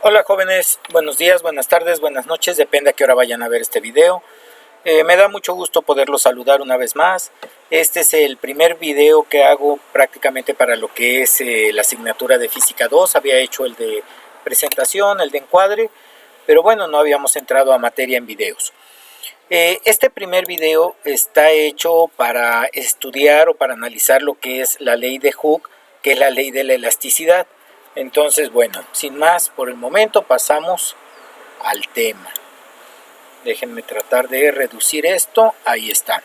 Hola jóvenes, buenos días, buenas tardes, buenas noches, depende a qué hora vayan a ver este video. Me da mucho gusto poderlos saludar una vez más. Este es el primer video que hago prácticamente para lo que es la asignatura de Física 2. Había hecho el de presentación, el de encuadre, pero bueno, no habíamos entrado a materia en videos. Este primer video está hecho para estudiar o para analizar lo que es la ley de Hooke, que es la ley de la elasticidad. Entonces, bueno, sin más, por el momento pasamos al tema. Déjenme tratar de reducir esto. Ahí está.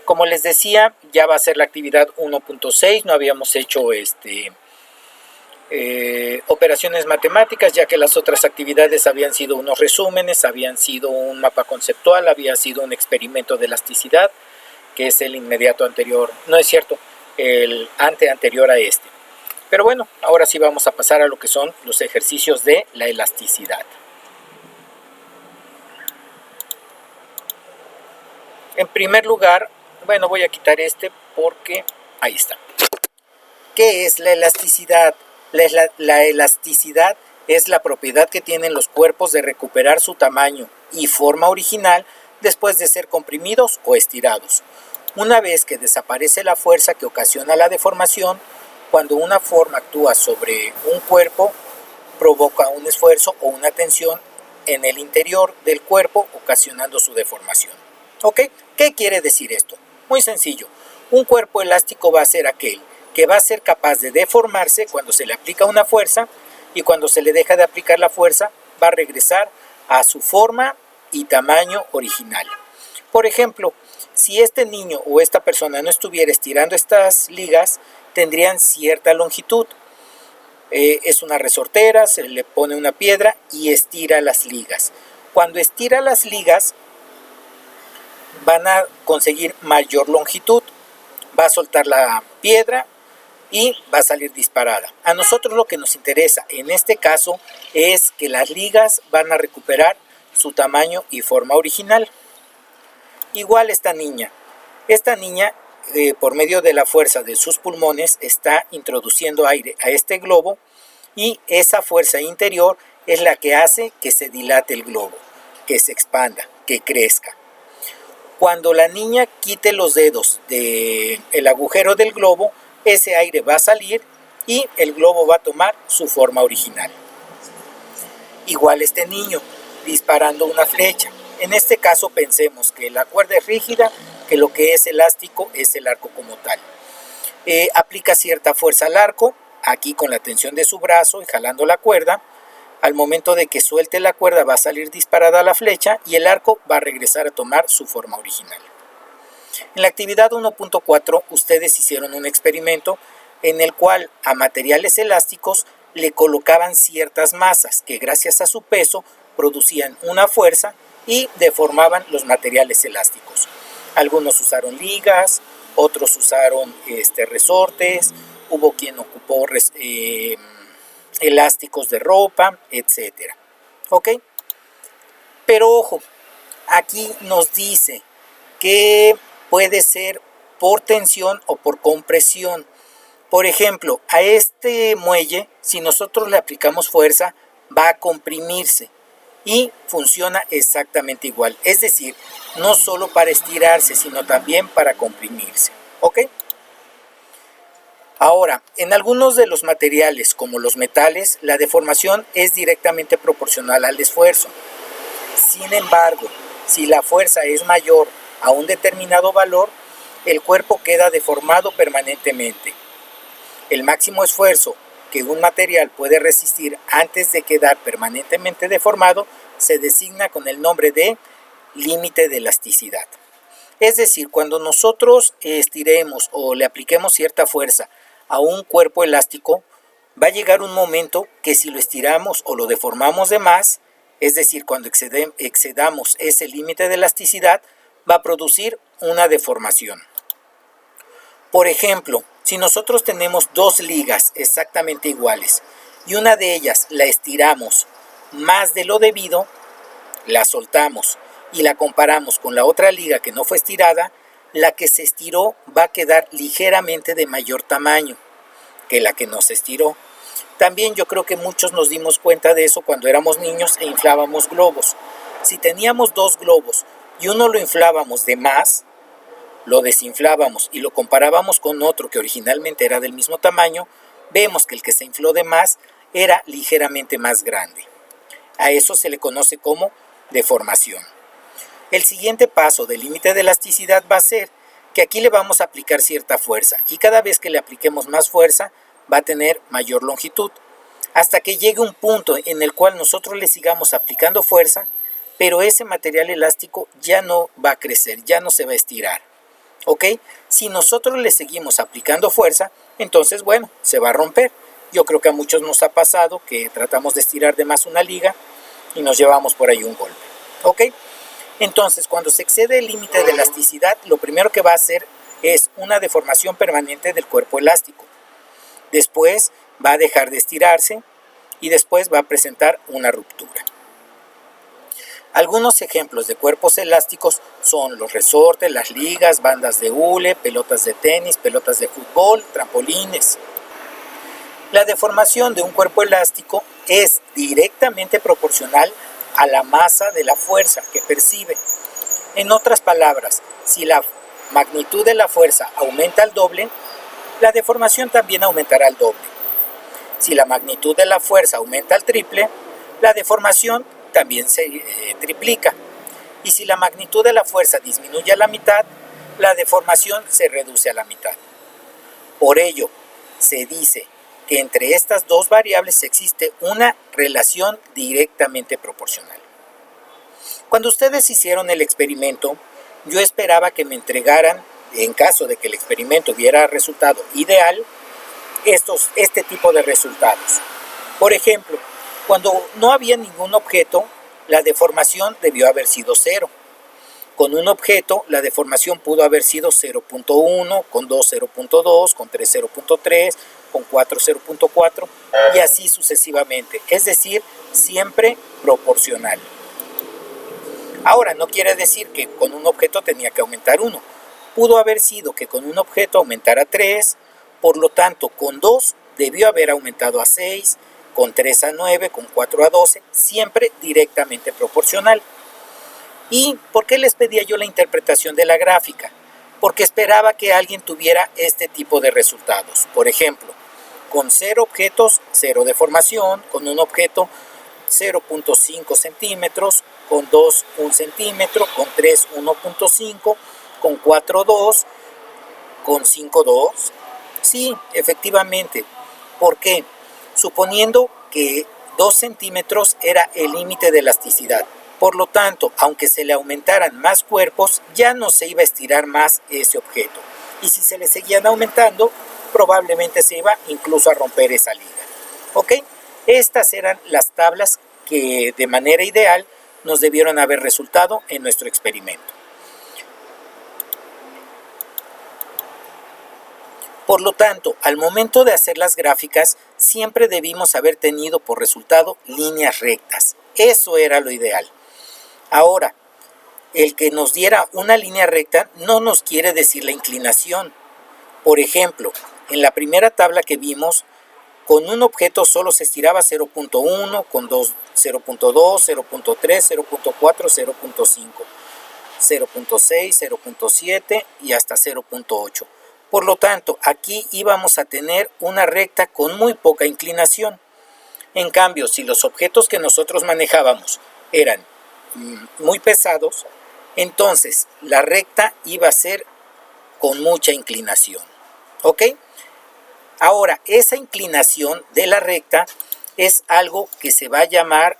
Como les decía, ya va a ser la actividad 1.6. No habíamos hecho operaciones matemáticas, ya que las otras actividades habían sido unos resúmenes, habían sido un mapa conceptual, había sido un experimento de elasticidad, que es el inmediato anterior. No es cierto, el anterior a este. Pero bueno, ahora sí vamos a pasar a lo que son los ejercicios de la elasticidad. En primer lugar, bueno, voy a quitar este porque ahí está. ¿Qué es la elasticidad? La elasticidad es la propiedad que tienen los cuerpos de recuperar su tamaño y forma original después de ser comprimidos o estirados. Una vez que desaparece la fuerza que ocasiona la deformación, cuando una forma actúa sobre un cuerpo, provoca un esfuerzo o una tensión en el interior del cuerpo, ocasionando su deformación. ¿Ok? ¿Qué quiere decir esto? Muy sencillo. Un cuerpo elástico va a ser aquel que va a ser capaz de deformarse cuando se le aplica una fuerza, y cuando se le deja de aplicar la fuerza va a regresar a su forma y tamaño original. Por ejemplo, si este niño o esta persona no estuviera estirando estas ligas, tendrían cierta longitud. Es una resortera, se le pone una piedra y estira las ligas. Cuando estira las ligas, van a conseguir mayor longitud. Va a soltar la piedra y va a salir disparada. A nosotros lo que nos interesa en este caso es que las ligas van a recuperar su tamaño y forma original. Igual esta niña por medio de la fuerza de sus pulmones está introduciendo aire a este globo, y esa fuerza interior es la que hace que se dilate el globo, que se expanda, que crezca. Cuando la niña quite los dedos del agujero del globo, ese aire va a salir y el globo va a tomar su forma original. Igual este niño disparando una flecha. En este caso pensemos que la cuerda es rígida, que lo que es elástico es el arco como tal. Aplica cierta fuerza al arco, aquí con la tensión de su brazo y jalando la cuerda. Al momento de que suelte la cuerda va a salir disparada la flecha y el arco va a regresar a tomar su forma original. En la actividad 1.4 ustedes hicieron un experimento en el cual a materiales elásticos le colocaban ciertas masas que gracias a su peso producían una fuerza y deformaban los materiales elásticos. Algunos usaron ligas, otros usaron resortes, hubo quien ocupó elásticos de ropa, etcétera. ¿Ok? Pero ojo, aquí nos dice que puede ser por tensión o por compresión. Por ejemplo, a este muelle, si nosotros le aplicamos fuerza, va a comprimirse y funciona exactamente igual. Es decir, no solo para estirarse, sino también para comprimirse. ¿Ok? Ahora, en algunos de los materiales, como los metales, la deformación es directamente proporcional al esfuerzo. Sin embargo, si la fuerza es mayor a un determinado valor, el cuerpo queda deformado permanentemente. El máximo esfuerzo que un material puede resistir antes de quedar permanentemente deformado se designa con el nombre de límite de elasticidad. Es decir, cuando nosotros estiremos o le apliquemos cierta fuerza a un cuerpo elástico, va a llegar un momento que si lo estiramos o lo deformamos de más, es decir, cuando excedamos ese límite de elasticidad, va a producir una deformación. Por ejemplo, si nosotros tenemos dos ligas exactamente iguales y una de ellas la estiramos más de lo debido, la soltamos y la comparamos con la otra liga que no fue estirada, la que se estiró va a quedar ligeramente de mayor tamaño que la que no se estiró. También yo creo que muchos nos dimos cuenta de eso cuando éramos niños e inflábamos globos. Si teníamos dos globos y uno lo inflábamos de más, lo desinflábamos y lo comparábamos con otro que originalmente era del mismo tamaño, vemos que el que se infló de más era ligeramente más grande. A eso se le conoce como deformación. El siguiente paso del límite de elasticidad va a ser que aquí le vamos a aplicar cierta fuerza y cada vez que le apliquemos más fuerza va a tener mayor longitud, hasta que llegue un punto en el cual nosotros le sigamos aplicando fuerza, pero ese material elástico ya no va a crecer, ya no se va a estirar. ¿Ok? Si nosotros le seguimos aplicando fuerza, entonces, bueno, se va a romper. Yo creo que a muchos nos ha pasado que tratamos de estirar de más una liga y nos llevamos por ahí un golpe. ¿Ok? Entonces, cuando se excede el límite de elasticidad, lo primero que va a hacer es una deformación permanente del cuerpo elástico. Después va a dejar de estirarse y después va a presentar una ruptura. Algunos ejemplos de cuerpos elásticos son los resortes, las ligas, bandas de hule, pelotas de tenis, pelotas de fútbol, trampolines. La deformación de un cuerpo elástico es directamente proporcional a la masa de la fuerza que percibe. En otras palabras, si la magnitud de la fuerza aumenta al doble, la deformación también aumentará al doble. Si la magnitud de la fuerza aumenta al triple, la deformación también se triplica. Y si la magnitud de la fuerza disminuye a la mitad, la deformación se reduce a la mitad. Por ello, se dice que entre estas dos variables existe una relación directamente proporcional. Cuando ustedes hicieron el experimento, yo esperaba que me entregaran, en caso de que el experimento diera resultado ideal, este tipo de resultados. Por ejemplo, cuando no había ningún objeto, la deformación debió haber sido 0. Con un objeto, la deformación pudo haber sido 0.1, con 2 0.2, con 3 0.3, con 4 0.4 y así sucesivamente. Es decir, siempre proporcional. Ahora, no quiere decir que con un objeto tenía que aumentar 1. Pudo haber sido que con un objeto aumentara 3, por lo tanto, con 2 debió haber aumentado a 6, con 3 a 9, con 4 a 12, siempre directamente proporcional. ¿Y por qué les pedía yo la interpretación de la gráfica? Porque esperaba que alguien tuviera este tipo de resultados. Por ejemplo, con 0 objetos, 0 deformación, con un objeto 0.5 centímetros, con 2 1 centímetro, con 3 1.5, con 4 2, con 5 2. Sí, efectivamente. ¿Por qué? Suponiendo que 2 centímetros era el límite de elasticidad. Por lo tanto, aunque se le aumentaran más cuerpos, ya no se iba a estirar más ese objeto. Y si se le seguían aumentando, probablemente se iba incluso a romper esa liga. ¿Ok? Estas eran las tablas que de manera ideal nos debieron haber resultado en nuestro experimento. Por lo tanto, al momento de hacer las gráficas, siempre debimos haber tenido por resultado líneas rectas. Eso era lo ideal. Ahora, el que nos diera una línea recta no nos quiere decir la inclinación. Por ejemplo, en la primera tabla que vimos, con un objeto solo se estiraba 0.1, con 2 0.2, 0.3, 0.4, 0.5, 0.6, 0.7 y hasta 0.8. Por lo tanto, aquí íbamos a tener una recta con muy poca inclinación. En cambio, si los objetos que nosotros manejábamos eran muy pesados, entonces la recta iba a ser con mucha inclinación. ¿Ok? Ahora, esa inclinación de la recta es algo que se va a llamar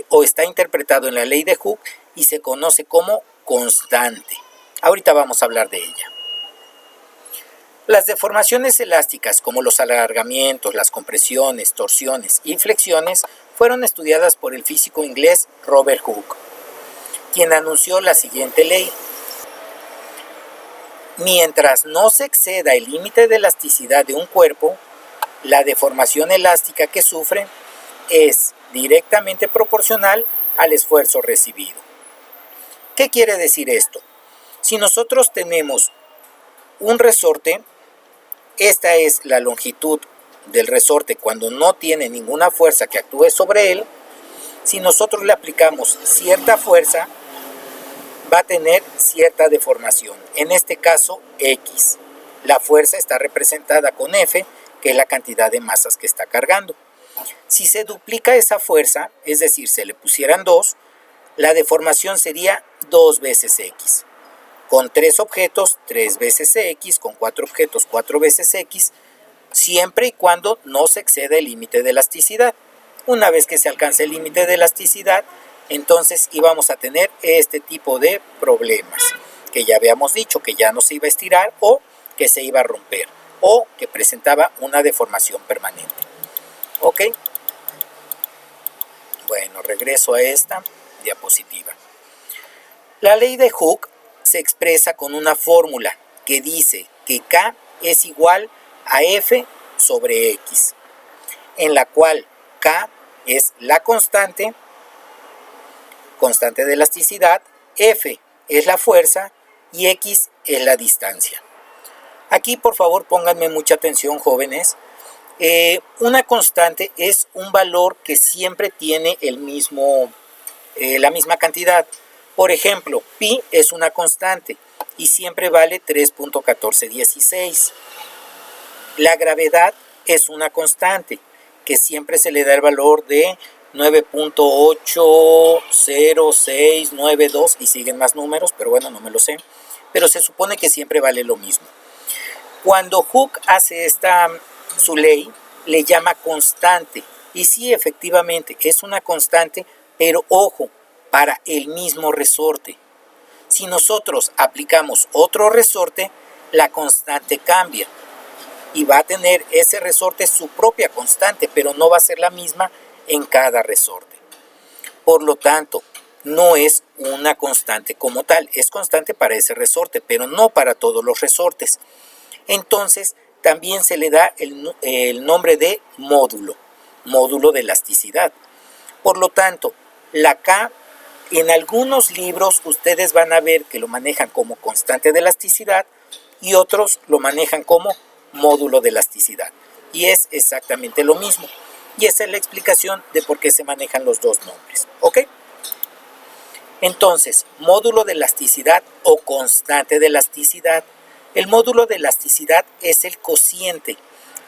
o está interpretado en la ley de Hooke y se conoce como constante. Ahorita vamos a hablar de ella. Las deformaciones elásticas, como los alargamientos, las compresiones, torsiones y flexiones, fueron estudiadas por el físico inglés Robert Hooke, quien anunció la siguiente ley. Mientras no se exceda el límite de elasticidad de un cuerpo, la deformación elástica que sufre es directamente proporcional al esfuerzo recibido. ¿Qué quiere decir esto? Si nosotros tenemos un resorte, esta es la longitud del resorte cuando no tiene ninguna fuerza que actúe sobre él, si nosotros le aplicamos cierta fuerza, va a tener cierta deformación, en este caso X. La fuerza está representada con F, que es la cantidad de masas que está cargando. Si se duplica esa fuerza, es decir, se le pusieran 2, la deformación sería 2 veces X. Con 3 objetos, 3 veces X, con 4 objetos, 4 veces X, siempre y cuando no se exceda el límite de elasticidad. Una vez que se alcance el límite de elasticidad, entonces íbamos a tener este tipo de problemas, que ya habíamos dicho que ya no se iba a estirar o que se iba a romper o que presentaba una deformación permanente. ¿Ok? Bueno, regreso a esta diapositiva. La ley de Hooke se expresa con una fórmula que dice que K es igual a F sobre X, en la cual K es la constante de elasticidad, F es la fuerza y X es la distancia. Aquí por favor pónganme mucha atención, jóvenes. Una constante es un valor que siempre tiene la misma cantidad. Por ejemplo, pi es una constante y siempre vale 3.1416. La gravedad es una constante que siempre se le da el valor de 9.80692 y siguen más números, pero bueno, no me lo sé. Pero se supone que siempre vale lo mismo. Cuando Hooke hace su ley, le llama constante. Y sí, efectivamente, es una constante, pero ojo, para el mismo resorte. Si nosotros aplicamos otro resorte, la constante cambia. Y va a tener ese resorte su propia constante, pero no va a ser la misma en cada resorte. Por lo tanto, no es una constante como tal. Es constante para ese resorte, pero no para todos los resortes. Entonces, también se le da el nombre de módulo de elasticidad. Por lo tanto, la K, en algunos libros ustedes van a ver que lo manejan como constante de elasticidad y otros lo manejan como módulo de elasticidad. Y es exactamente lo mismo. Y esa es la explicación de por qué se manejan los dos nombres. ¿Ok? Entonces, módulo de elasticidad o constante de elasticidad. El módulo de elasticidad es el cociente.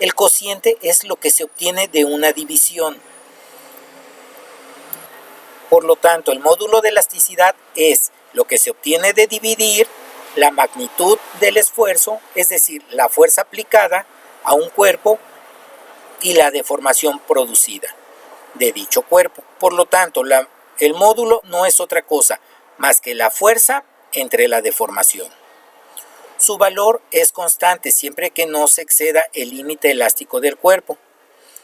El cociente es lo que se obtiene de una división. Por lo tanto, el módulo de elasticidad es lo que se obtiene de dividir la magnitud del esfuerzo, es decir, la fuerza aplicada a un cuerpo y la deformación producida de dicho cuerpo. Por lo tanto, el módulo no es otra cosa más que la fuerza entre la deformación. Su valor es constante siempre que no se exceda el límite elástico del cuerpo.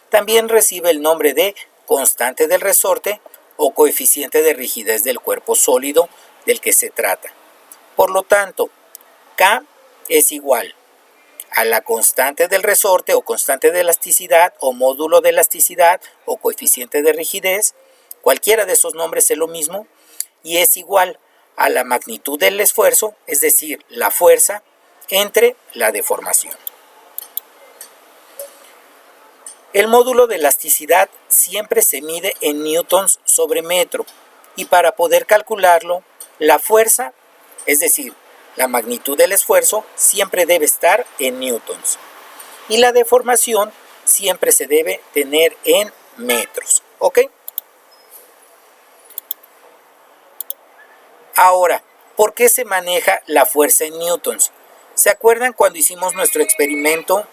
También recibe el nombre de constante del resorte o coeficiente de rigidez del cuerpo sólido del que se trata. Por lo tanto, K es igual a la constante del resorte o constante de elasticidad o módulo de elasticidad o coeficiente de rigidez, cualquiera de esos nombres es lo mismo, y es igual a la magnitud del esfuerzo, es decir, la fuerza entre la deformación. El módulo de elasticidad siempre se mide en newtons sobre metro y para poder calcularlo, la fuerza, es decir, la magnitud del esfuerzo, siempre debe estar en newtons y la deformación siempre se debe tener en metros. ¿Ok? Ahora, ¿por qué se maneja la fuerza en newtons? ¿Se acuerdan cuando hicimos nuestro experimento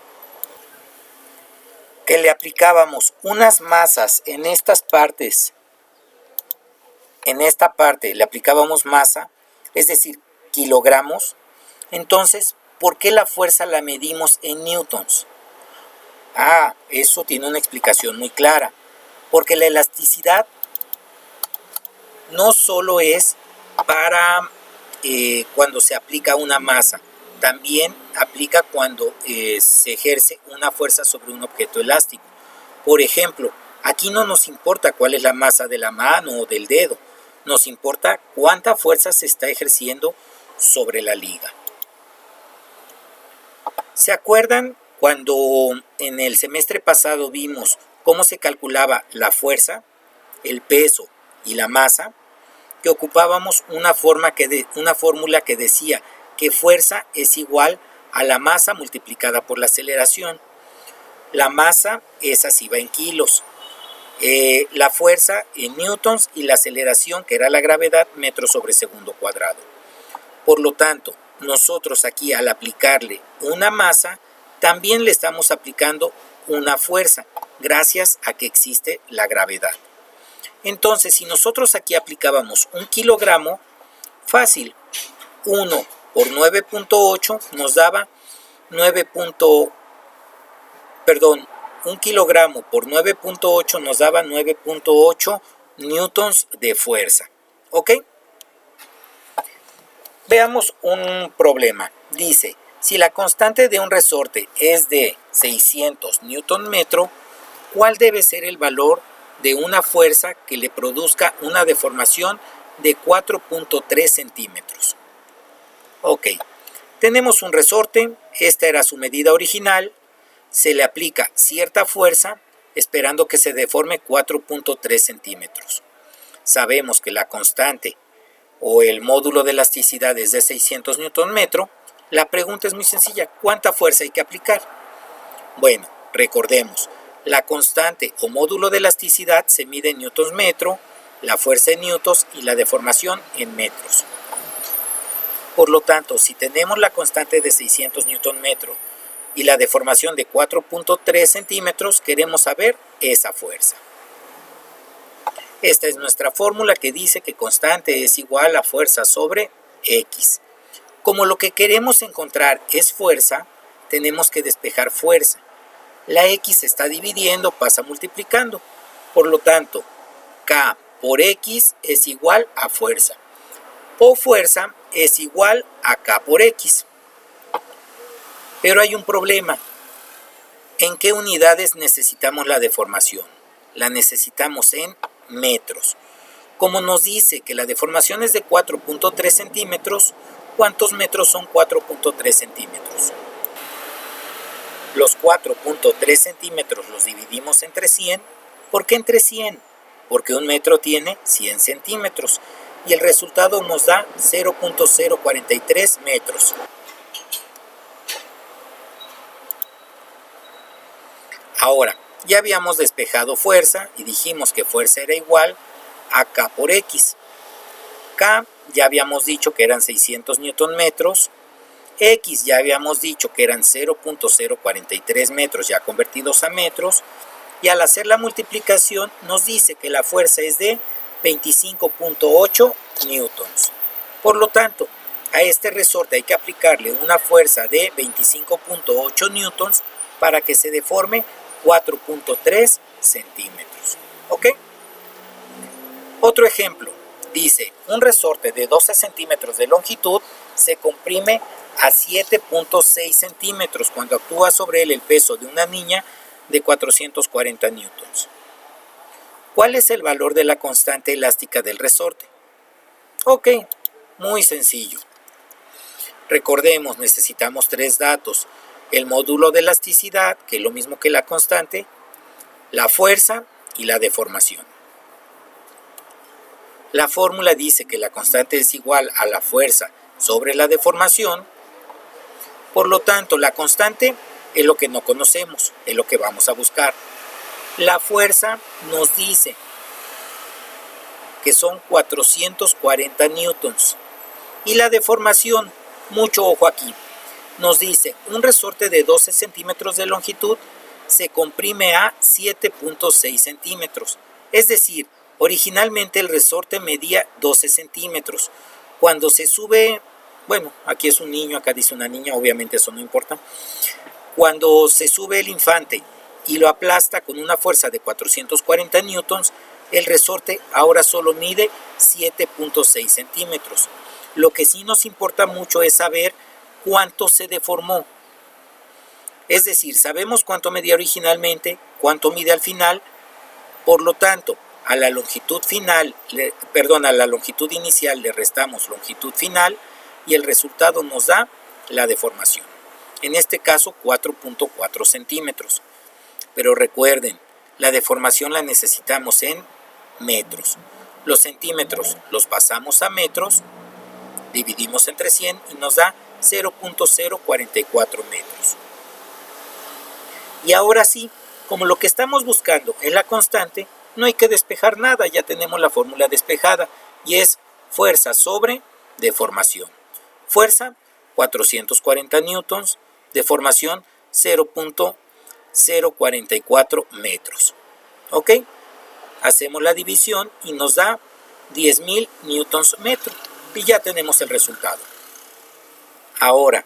que le aplicábamos unas masas en estas partes? En esta parte le aplicábamos masa, es decir, kilogramos. Entonces, ¿por qué la fuerza la medimos en newtons? Eso tiene una explicación muy clara. Porque la elasticidad no solo es para cuando se aplica una masa, también aplica cuando se ejerce una fuerza sobre un objeto elástico. Por ejemplo, aquí no nos importa cuál es la masa de la mano o del dedo, nos importa cuánta fuerza se está ejerciendo sobre la liga. ¿Se acuerdan Cuando en el semestre pasado vimos cómo se calculaba la fuerza, el peso y la masa, que ocupábamos una fórmula que decía que fuerza es igual a la masa multiplicada por la aceleración. La masa, esa sí va en kilos, la fuerza en newtons y la aceleración, que era la gravedad, metros sobre segundo cuadrado. Por lo tanto, nosotros aquí al aplicarle una masa, también le estamos aplicando una fuerza, gracias a que existe la gravedad. Entonces, si nosotros aquí aplicábamos un kilogramo, fácil, 1 por 9.8 nos daba 1 kilogramo por 9.8 nos daba 9.8 newtons de fuerza. ¿Ok? Veamos un problema. Dice, si la constante de un resorte es de 600 newton metro, ¿cuál debe ser el valor de una fuerza que le produzca una deformación de 4.3 centímetros? Ok, tenemos un resorte, esta era su medida original, se le aplica cierta fuerza esperando que se deforme 4.3 centímetros. Sabemos que la constante o el módulo de elasticidad es de 600 newton metro. La pregunta es muy sencilla, ¿cuánta fuerza hay que aplicar? Bueno, recordemos, la constante o módulo de elasticidad se mide en newtons metro, la fuerza en newtons y la deformación en metros. Por lo tanto, si tenemos la constante de 600 newton metro y la deformación de 4.3 centímetros, queremos saber esa fuerza. Esta es nuestra fórmula que dice que constante es igual a fuerza sobre X. Como lo que queremos encontrar es fuerza, tenemos que despejar fuerza. La X se está dividiendo, pasa multiplicando. Por lo tanto, K por X es igual a fuerza. O fuerza es igual a K por X. Pero hay un problema. ¿En qué unidades necesitamos la deformación? La necesitamos en metros. Como nos dice que la deformación es de 4.3 centímetros, ¿cuántos metros son 4.3 centímetros? Los 4.3 centímetros los dividimos entre 100. ¿Por qué entre 100? Porque un metro tiene 100 centímetros y el resultado nos da 0.043 metros. Ahora, ya habíamos despejado fuerza y dijimos que fuerza era igual a K por X. K ya habíamos dicho que eran 600 newton metros. X ya habíamos dicho que eran 0.043 metros ya convertidos a metros. Y al hacer la multiplicación nos dice que la fuerza es de 25.8 newtons. Por lo tanto, a este resorte hay que aplicarle una fuerza de 25.8 newtons para que se deforme 4.3 centímetros. ¿Ok? Otro ejemplo. Dice, un resorte de 12 centímetros de longitud se comprime a 7.6 centímetros cuando actúa sobre él el peso de una niña de 440 newtons. ¿Cuál es el valor de la constante elástica del resorte? Ok, muy sencillo. Recordemos, necesitamos tres datos. El módulo de elasticidad, que es lo mismo que la constante, la fuerza y la deformación. La fórmula dice que la constante es igual a la fuerza sobre la deformación. Por lo tanto, la constante es lo que no conocemos, es lo que vamos a buscar. La fuerza nos dice que son 440 newtons. Y la deformación, mucho ojo aquí, nos dice un resorte de 12 centímetros de longitud se comprime a 7.6 centímetros. Es decir, originalmente el resorte medía 12 centímetros. Cuando se sube, bueno, aquí es un niño, acá dice una niña, obviamente eso no importa. Cuando se sube el infante y lo aplasta con una fuerza de 440 newtons, el resorte ahora solo mide 7.6 centímetros. Lo que sí nos importa mucho es saber cuánto se deformó. Es decir, sabemos cuánto medía originalmente, cuánto mide al final. Por lo tanto, a la longitud inicial le restamos longitud final y el resultado nos da la deformación. en este caso 4.4 centímetros. Pero recuerden, la deformación la necesitamos en metros. Los centímetros los pasamos a metros, dividimos entre 100 y nos da 0.044 metros. Y ahora sí, como lo que estamos buscando es la constante, no hay que despejar nada, ya tenemos la fórmula despejada y es fuerza sobre deformación. Fuerza 440 newtons, deformación 0.044 metros. ¿Ok? Hacemos la división y nos da 10.000 newtons metro y ya tenemos el resultado. Ahora,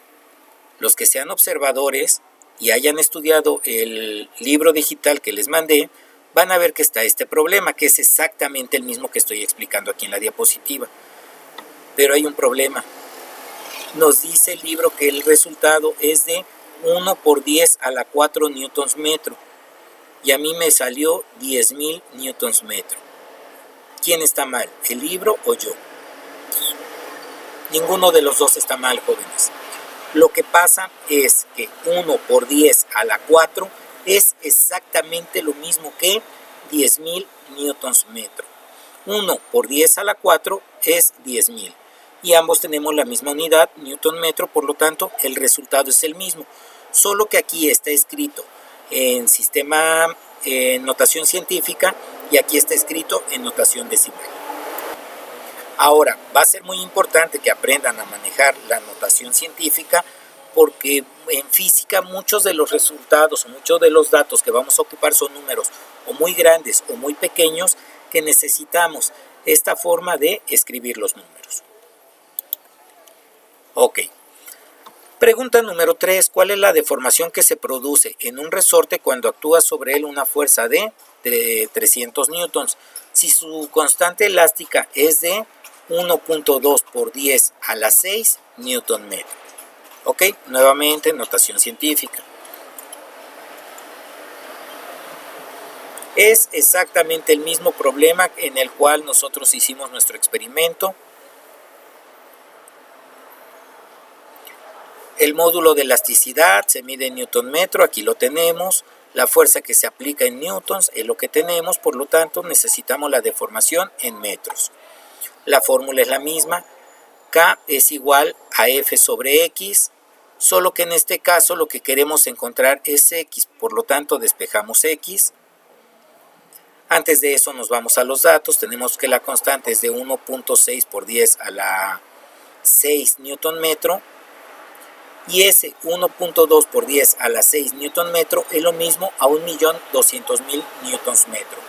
los que sean observadores y hayan estudiado el libro digital que les mandé, van a ver que está este problema, que es exactamente el mismo que estoy explicando aquí en la diapositiva. Pero hay un problema. Nos dice el libro que el resultado es de 1 por 10 a la 4 newtons metro. Y a mí me salió 10.000 newtons metro. ¿Quién está mal? ¿El libro o yo? Ninguno de los dos está mal, jóvenes. Lo que pasa es que 1 por 10 a la 4 es exactamente lo mismo que 10.000 newtons metro. 1 por 10 a la 4 es 10.000. Y ambos tenemos la misma unidad, newton metro, por lo tanto el resultado es el mismo. Solo que aquí está escrito en notación científica y aquí está escrito en notación decimal. Ahora, va a ser muy importante que aprendan a manejar la notación científica porque en física muchos de los resultados o muchos de los datos que vamos a ocupar son números o muy grandes o muy pequeños que necesitamos esta forma de escribir los números. Ok. Pregunta número 3. ¿Cuál es la deformación que se produce en un resorte cuando actúa sobre él una fuerza de 300 newtons? Si su constante elástica es de 1.2 por 10 a la 6 newton metro. Ok, nuevamente notación científica. Es exactamente el mismo problema en el cual nosotros hicimos nuestro experimento. El módulo de elasticidad se mide en newton metro, aquí lo tenemos. La fuerza que se aplica en newtons es lo que tenemos, por lo tanto necesitamos la deformación en metros. La fórmula es la misma, K es igual a F sobre X, solo que en este caso lo que queremos encontrar es X, por lo tanto despejamos X. Antes de eso nos vamos a los datos, tenemos que la constante es de 1.6 por 10 a la 6 newton metro, y ese 1.2 por 10 a la 6 newton metro es lo mismo a 1.200.000 newtons metro.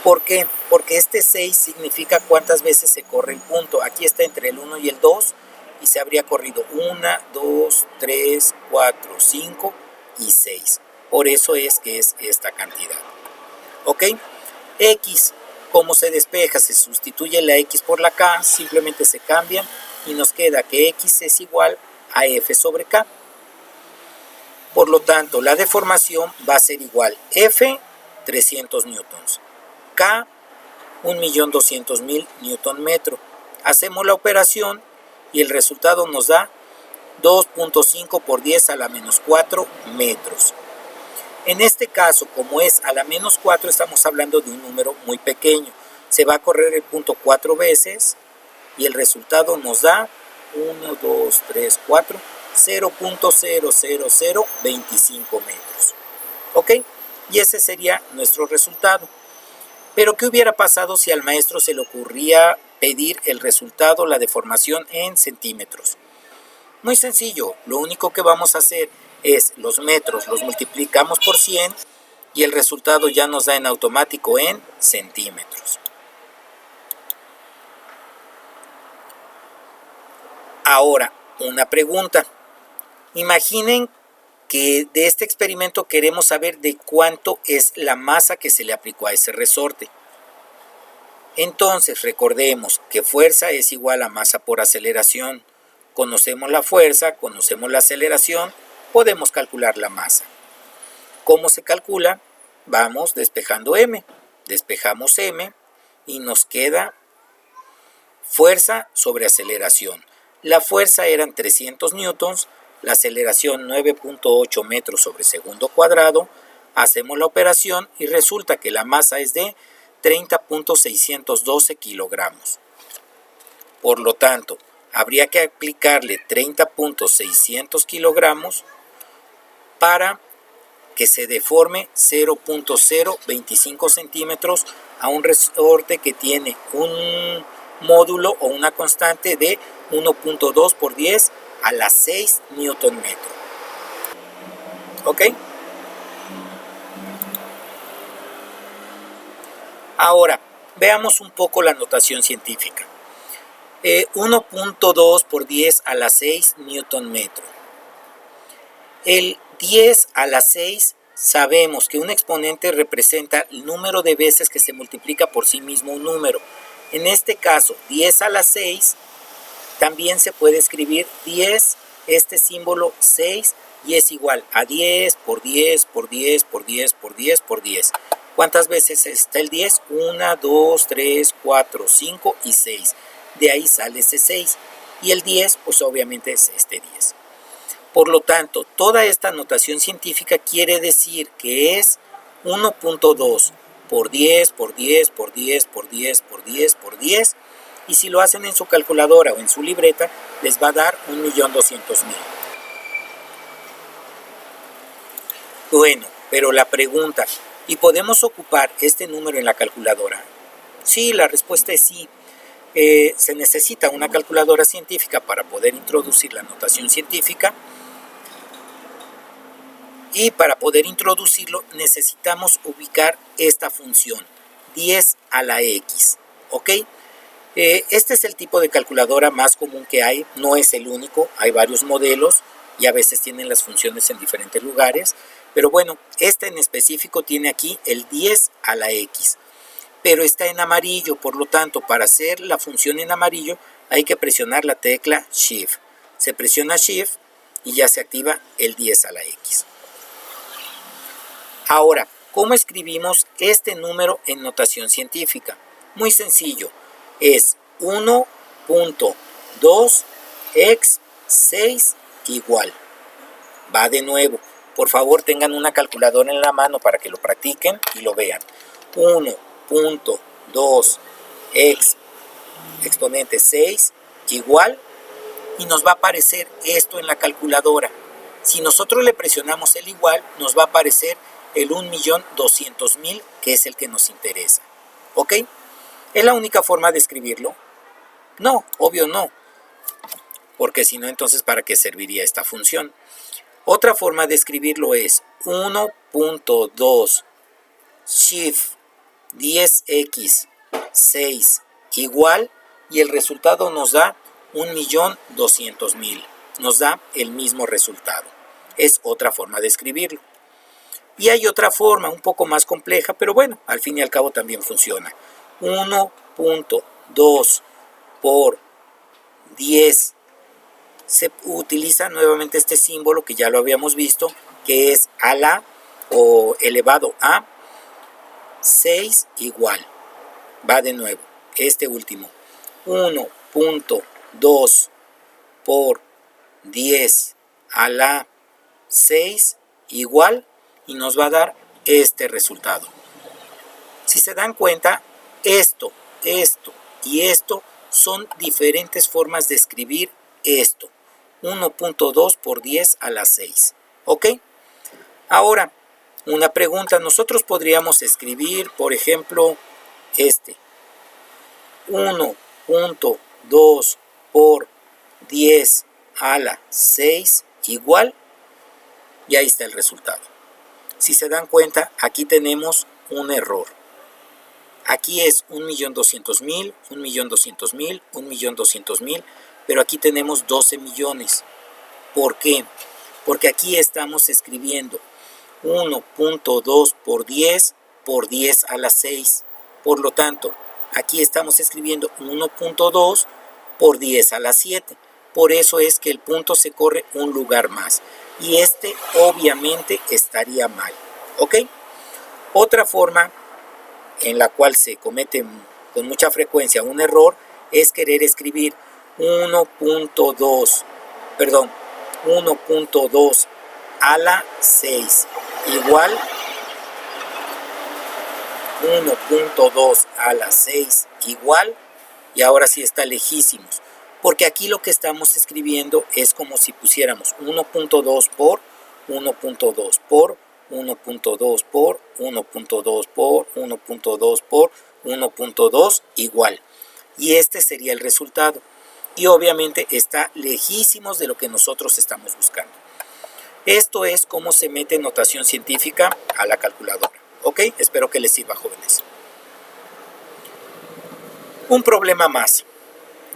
¿Por qué? Porque este 6 significa cuántas veces se corre el punto. Aquí está entre el 1 y el 2 y se habría corrido 1, 2, 3, 4, 5 y 6. Por eso es que es esta cantidad. ¿Ok? X, ¿cómo se despeja? Se sustituye la X por la K, simplemente se cambian y nos queda que X es igual a F sobre K. Por lo tanto, la deformación va a ser igual F, 300 newtons. K, 1.200.000 newton metro. Hacemos la operación y el resultado nos da 2.5 por 10 a la menos 4 metros. En este caso, como es a la menos 4, estamos hablando de un número muy pequeño. Se va a correr el punto 4 veces y el resultado nos da 1, 2, 3, 4, 0.00025 metros. ¿Ok? Y ese sería nuestro resultado. Pero ¿qué hubiera pasado si al maestro se le ocurría pedir el resultado, la deformación en centímetros? Muy sencillo, lo único que vamos a hacer es los metros los multiplicamos por 100 y el resultado ya nos da en automático en centímetros. Ahora, una pregunta. Imaginen que de este experimento queremos saber de cuánto es la masa que se le aplicó a ese resorte. Entonces, recordemos que fuerza es igual a masa por aceleración. Conocemos la fuerza, conocemos la aceleración, podemos calcular la masa. ¿Cómo se calcula? Vamos despejando M. Despejamos M y nos queda fuerza sobre aceleración. La fuerza eran 300 newtons, la aceleración 9.8 metros sobre segundo cuadrado, hacemos la operación y resulta que la masa es de 30.612 kilogramos. Por lo tanto, habría que aplicarle 30.600 kilogramos para que se deforme 0.025 centímetros a un resorte que tiene un módulo o una constante de 1.2 por 10 a la 6 newton metro. ¿Ok? Ahora, veamos un poco la notación científica. 1.2 por 10 a la 6 newton metro. El 10 a la 6 sabemos que un exponente representa el número de veces que se multiplica por sí mismo un número. En este caso, 10 a la 6 también se puede escribir 10, este símbolo 6, y es igual a 10 por 10 por 10 por 10 por 10 por 10. ¿Cuántas veces está el 10? 1, 2, 3, 4, 5 y 6. De ahí sale ese 6. Y el 10, pues obviamente es este 10. Por lo tanto, toda esta notación científica quiere decir que es 1.2 por 10 por 10 por 10 por 10 por 10 por 10. Y si lo hacen en su calculadora o en su libreta, les va a dar 1.200.000. Bueno, pero la pregunta, ¿y podemos ocupar este número en la calculadora? Sí, la respuesta es sí. Se necesita una calculadora científica para poder introducir la notación científica. Y para poder introducirlo necesitamos ubicar esta función, 10 a la x. ¿Ok? Este es el tipo de calculadora más común que hay, no es el único, hay varios modelos y a veces tienen las funciones en diferentes lugares, pero bueno, este en específico tiene aquí el 10 a la x, pero está en amarillo, por lo tanto, para hacer la función en amarillo hay que presionar la tecla Shift. Se presiona Shift y ya se activa el 10 a la x. Ahora, ¿cómo escribimos este número en notación científica? Muy sencillo. Es 1.2x6 igual. Va de nuevo. Por favor, tengan una calculadora en la mano para que lo practiquen y lo vean. 1.2x exponente 6 igual, y nos va a aparecer esto en la calculadora. Si nosotros le presionamos el igual, nos va a aparecer el 1.200.000, que es el que nos interesa. ¿Ok? ¿Es la única forma de escribirlo? No, obvio no. Porque si no, entonces ¿para qué serviría esta función? Otra forma de escribirlo es 1.2 shift 10x6 igual, y el resultado nos da 1.200.000. Nos da el mismo resultado. Es otra forma de escribirlo. Y hay otra forma un poco más compleja, pero bueno, al fin y al cabo también funciona. 1.2 por 10. Se utiliza nuevamente este símbolo que ya lo habíamos visto, que es a la o elevado a 6 igual. Va de nuevo, este último. 1.2 por 10 a la 6 igual, y nos va a dar este resultado. Si se dan cuenta, esto y esto son diferentes formas de escribir esto. 1.2 por 10 a la 6. ¿Ok? Ahora, una pregunta. Nosotros podríamos escribir, por ejemplo, 1.2 por 10 a la 6 igual, y ahí está el resultado. Si se dan cuenta, aquí tenemos un error. Aquí es 1.200.000, 1.200.000, 1.200.000, pero aquí tenemos 12 millones. ¿Por qué? Porque aquí estamos escribiendo 1.2 por 10 a la 6. Por lo tanto, aquí estamos escribiendo 1.2 por 10 a la 7. Por eso es que el punto se corre un lugar más. Y este obviamente estaría mal. ¿Ok? Otra forma en la cual se comete con mucha frecuencia un error es querer escribir 1.2 1.2 a la 6 igual 1.2 a la 6 igual, y ahora sí está lejísimos, porque aquí lo que estamos escribiendo es como si pusiéramos 1.2 por 1.2 por 1.2 por 1.2 por 1.2 por 1.2 igual, y este sería el resultado, y obviamente está lejísimos de lo que nosotros estamos buscando. Esto es cómo se mete notación científica a la calculadora. ¿Ok? Espero que les sirva, jóvenes. Un problema más.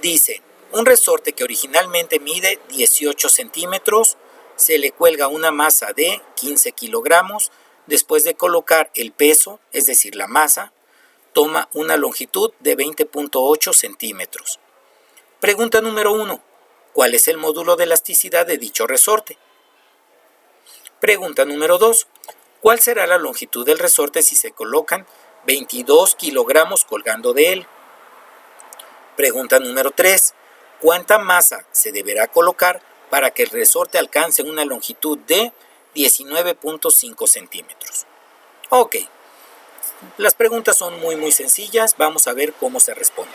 Dice, un resorte que originalmente mide 18 centímetros, se le cuelga una masa de 15 kilogramos, después de colocar el peso, es decir, la masa, toma una longitud de 20.8 centímetros. Pregunta número 1. ¿Cuál es el módulo de elasticidad de dicho resorte? Pregunta número 2. ¿Cuál será la longitud del resorte si se colocan 22 kilogramos colgando de él? Pregunta número 3. ¿Cuánta masa se deberá colocar para que el resorte alcance una longitud de 19.5 centímetros? Ok, las preguntas son muy sencillas. Vamos a ver cómo se responden.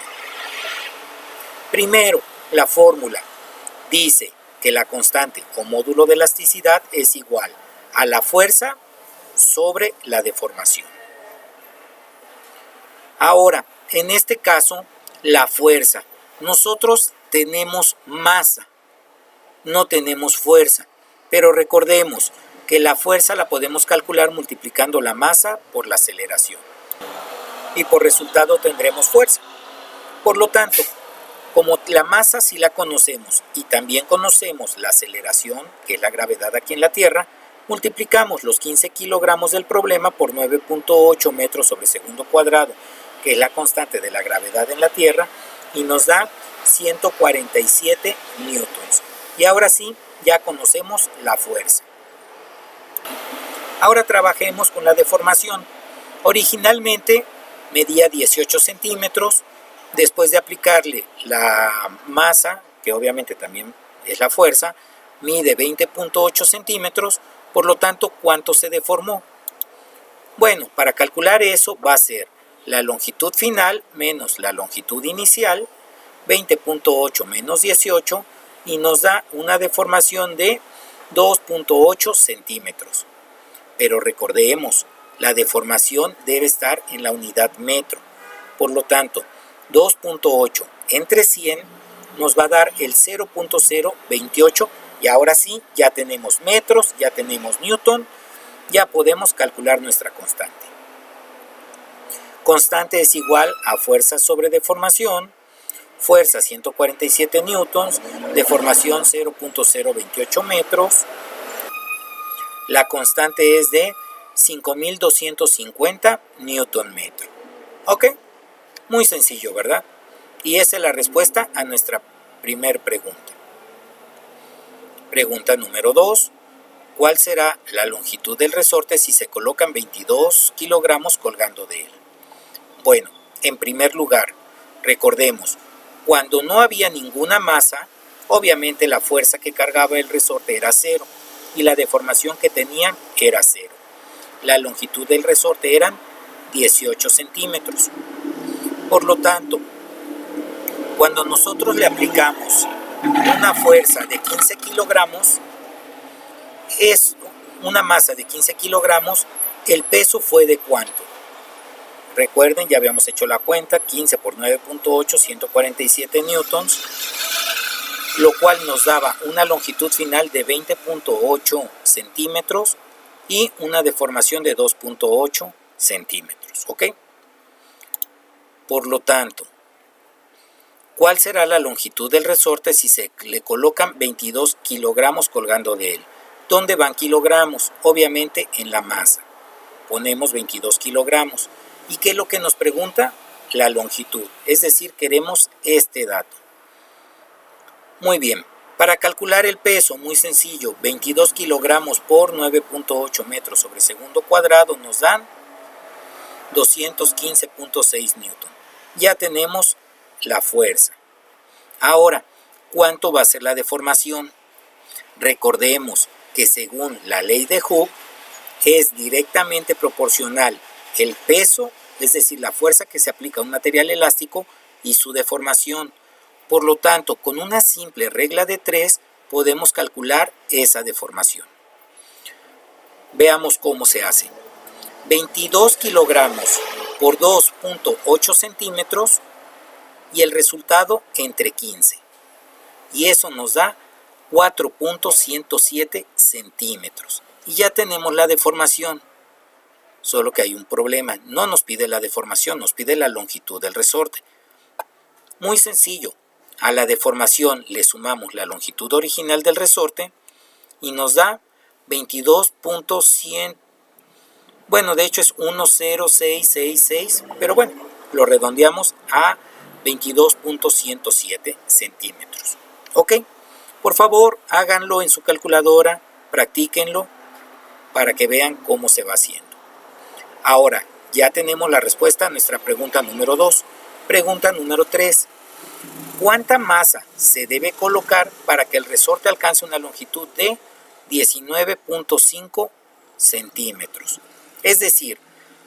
Primero, la fórmula dice que la constante o módulo de elasticidad es igual a la fuerza sobre la deformación. Ahora, en este caso, la fuerza. Nosotros tenemos masa, no tenemos fuerza, pero recordemos que la fuerza la podemos calcular multiplicando la masa por la aceleración. Y por resultado tendremos fuerza. Por lo tanto, como la masa sí la conocemos y también conocemos la aceleración, que es la gravedad aquí en la Tierra, multiplicamos los 15 kilogramos del problema por 9.8 metros sobre segundo cuadrado, que es la constante de la gravedad en la Tierra, y nos da 147 newtons. Y ahora sí, ya conocemos la fuerza. Ahora trabajemos con la deformación. Originalmente medía 18 centímetros. Después de aplicarle la masa, que obviamente también es la fuerza, mide 20.8 centímetros, por lo tanto, ¿cuánto se deformó? Bueno, para calcular eso va a ser la longitud final menos la longitud inicial, 20.8 menos 18, y nos da una deformación de 2.8 centímetros. Pero recordemos, la deformación debe estar en la unidad metro, por lo tanto, 2.8 entre 100 nos va a dar el 0.028, y ahora sí, ya tenemos metros, ya tenemos newton, ya podemos calcular nuestra constante. Constante es igual a fuerza sobre deformación, fuerza 147 newtons, deformación 0.028 metros, la constante es de 5.250 newton metro. ¿Ok? Muy sencillo, ¿verdad? Y esa es la respuesta a nuestra primer pregunta. Pregunta número 2. ¿Cuál será la longitud del resorte si se colocan 22 kilogramos colgando de él? Bueno, en primer lugar, recordemos, cuando no había ninguna masa, obviamente la fuerza que cargaba el resorte era 0 y la deformación que tenía era 0. La longitud del resorte eran 18 centímetros. Por lo tanto, cuando nosotros le aplicamos una fuerza de 15 kilogramos, es una masa de 15 kilogramos, el peso fue de ¿cuánto? Recuerden, ya habíamos hecho la cuenta, 15 por 9.8, 147 newtons, lo cual nos daba una longitud final de 20.8 centímetros y una deformación de 2.8 centímetros, ¿ok? Por lo tanto, ¿cuál será la longitud del resorte si se le colocan 22 kilogramos colgando de él? ¿Dónde van kilogramos? Obviamente en la masa. Ponemos 22 kilogramos. ¿Y qué es lo que nos pregunta? La longitud. Es decir, queremos este dato. Muy bien. Para calcular el peso, muy sencillo. 22 kilogramos por 9.8 metros sobre segundo cuadrado nos dan 215.6 newton. Ya tenemos la fuerza. Ahora, ¿cuánto va a ser la deformación? Recordemos que según la ley de Hooke es directamente proporcional el peso, es decir, la fuerza que se aplica a un material elástico y su deformación. Por lo tanto, con una simple regla de 3 podemos calcular esa deformación. Veamos cómo se hace. 22 kilogramos por 2.8 centímetros y el resultado entre 15. Y eso nos da 4.107 centímetros. Y ya tenemos la deformación. Solo que hay un problema. No nos pide la deformación, nos pide la longitud del resorte. Muy sencillo. A la deformación le sumamos la longitud original del resorte y nos da 22.100. Bueno, de hecho es 10666, pero bueno, lo redondeamos a 22.107 centímetros. ¿Ok? Por favor, háganlo en su calculadora, practíquenlo para que vean cómo se va haciendo. Ahora, ya tenemos la respuesta a nuestra pregunta número 2. Pregunta número 3. ¿Cuánta masa se debe colocar para que el resorte alcance una longitud de 19.5 centímetros? Es decir,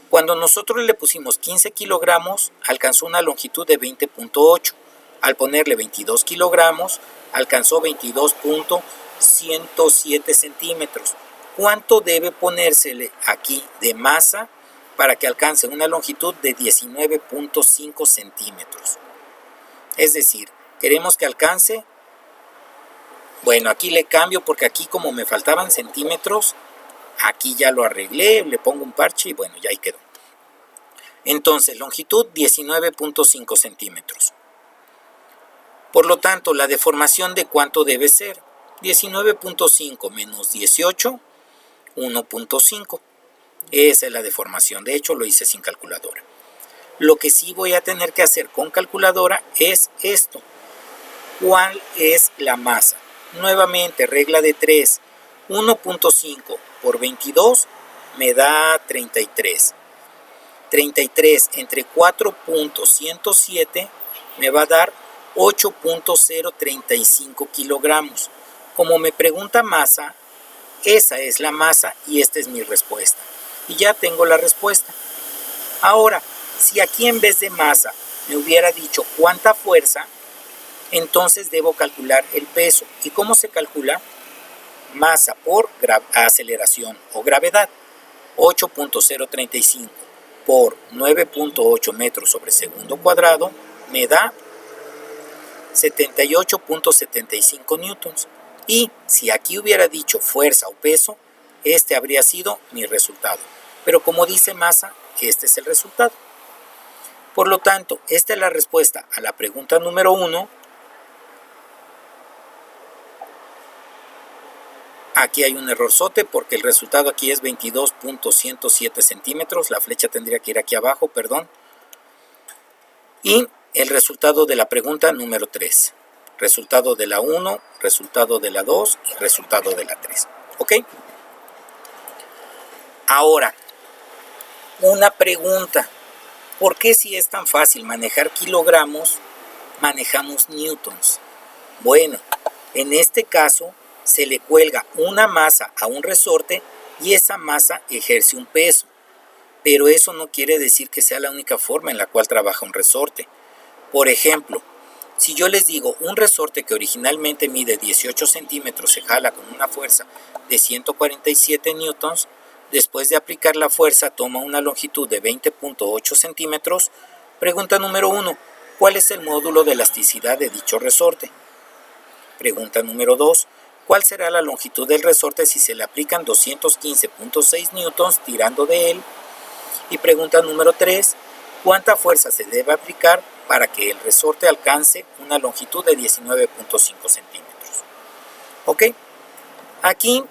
cuando nosotros le pusimos 15 kilogramos, alcanzó una longitud de 20.8. Al ponerle 22 kilogramos, alcanzó 22.107 centímetros. ¿Cuánto debe ponérsele aquí de masa para que alcance una longitud de 19.5 centímetros? Es decir, queremos que alcance, bueno, aquí le cambio porque aquí como me faltaban centímetros, aquí ya lo arreglé, le pongo un parche y bueno, ya ahí quedó. Entonces, longitud 19.5 centímetros. Por lo tanto, la deformación de cuánto debe ser. 19.5 menos 18, 1.5. Esa es la deformación. De hecho, lo hice sin calculadora. Lo que sí voy a tener que hacer con calculadora es esto. ¿Cuál es la masa? Nuevamente, regla de 3. 1.5 por 22 me da 33. 33 entre 4.107 me va a dar 8.035 kilogramos. Como me pregunta masa, esa es la masa y esta es mi respuesta. Y ya tengo la respuesta. Ahora, si aquí en vez de masa me hubiera dicho cuánta fuerza, entonces debo calcular el peso. ¿Y cómo se calcula? Masa por aceleración o gravedad. 8.035 por 9.8 metros sobre segundo cuadrado me da 78.75 newtons. Y si aquí hubiera dicho fuerza o peso, este habría sido mi resultado. Pero como dice masa, este es el resultado. Por lo tanto, esta es la respuesta a la pregunta número 1. Aquí hay un errorzote porque el resultado aquí es 22.107 centímetros. La flecha tendría que ir aquí abajo, perdón. Y el resultado de la pregunta número 3. Resultado de la 1, resultado de la 2 y resultado de la 3. ¿Ok? Ahora, una pregunta. ¿Por qué si es tan fácil manejar kilogramos, manejamos newtons? Bueno, en este caso se le cuelga una masa a un resorte y esa masa ejerce un peso. Pero eso no quiere decir que sea la única forma en la cual trabaja un resorte. Por ejemplo, si yo les digo un resorte que originalmente mide 18 centímetros se jala con una fuerza de 147 newtons, después de aplicar la fuerza toma una longitud de 20.8 centímetros. Pregunta número 1. ¿Cuál es el módulo de elasticidad de dicho resorte? Pregunta número 2. ¿Cuál será la longitud del resorte si se le aplican 215.6 newtons tirando de él? Y pregunta número 3. ¿Cuánta fuerza se debe aplicar para que el resorte alcance una longitud de 19.5 centímetros? ¿Ok? Aquí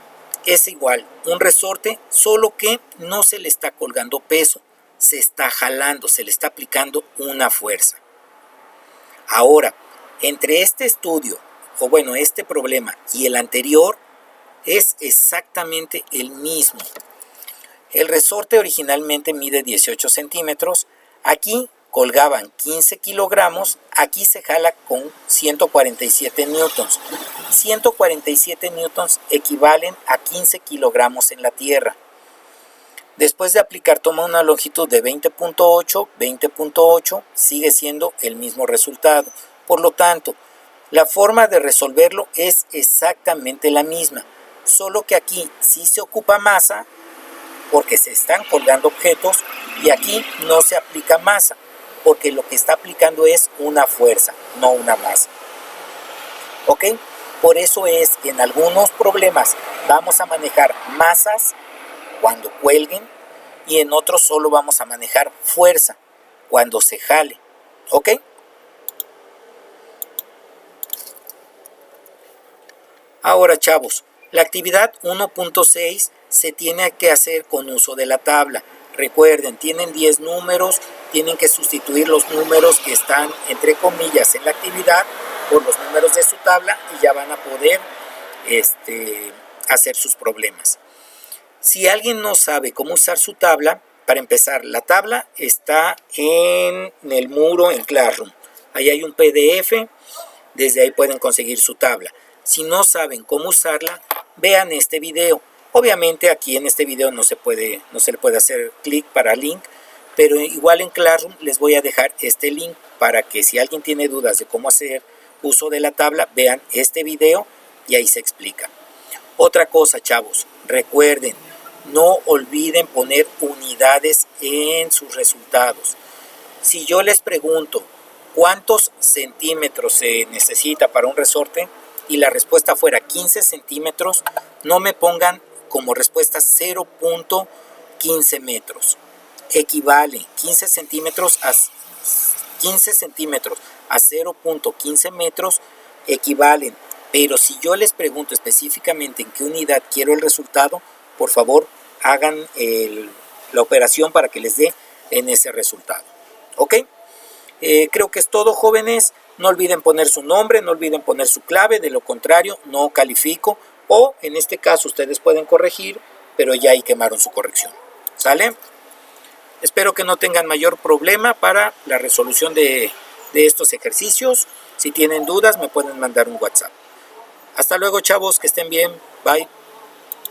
es igual, un resorte, solo que no se le está colgando peso, se está jalando, se le está aplicando una fuerza. Ahora, entre este estudio, o bueno, este problema y el anterior, es exactamente el mismo. El resorte originalmente mide 18 centímetros, aquí colgaban 15 kilogramos, aquí se jala con 147 newtons. 147 newtons equivalen a 15 kilogramos en la Tierra. Después de aplicar, toma una longitud de 20.8, sigue siendo el mismo resultado. Por lo tanto, la forma de resolverlo es exactamente la misma, solo que aquí sí se ocupa masa porque se están colgando objetos y aquí no se aplica masa porque lo que está aplicando es una fuerza, no una masa. ¿Ok? Por eso es que en algunos problemas vamos a manejar masas cuando cuelguen y en otros solo vamos a manejar fuerza cuando se jale. ¿Ok? Ahora, chavos, la actividad 1.6 se tiene que hacer con uso de la tabla. Recuerden, tienen 10 números, tienen que sustituir los números que están entre comillas en la actividad por los números de su tabla y ya van a poder hacer sus problemas. Si alguien no sabe cómo usar su tabla, para empezar, la tabla está en el muro en Classroom. Ahí hay un PDF, desde ahí pueden conseguir su tabla. Si no saben cómo usarla, vean este video. Obviamente aquí en este video no se le puede hacer clic para link, pero igual en Classroom les voy a dejar este link para que si alguien tiene dudas de cómo hacer uso de la tabla, vean este video y ahí se explica. Otra cosa, chavos, recuerden, no olviden poner unidades en sus resultados. Si yo les pregunto cuántos centímetros se necesita para un resorte y la respuesta fuera 15 centímetros, no me pongan como respuesta 0.15 metros. Equivale 15 centímetros a 0.15 metros equivalen. Pero si yo les pregunto específicamente en qué unidad quiero el resultado, por favor hagan la operación para que les dé en ese resultado. ¿Ok? Creo que es todo, jóvenes. No olviden poner su nombre, no olviden poner su clave, de lo contrario no califico, o en este caso ustedes pueden corregir, pero ya ahí quemaron su corrección. ¿Sale? Espero que no tengan mayor problema para la resolución de estos ejercicios. Si tienen dudas me pueden mandar un WhatsApp. Hasta luego, chavos, que estén bien. Bye.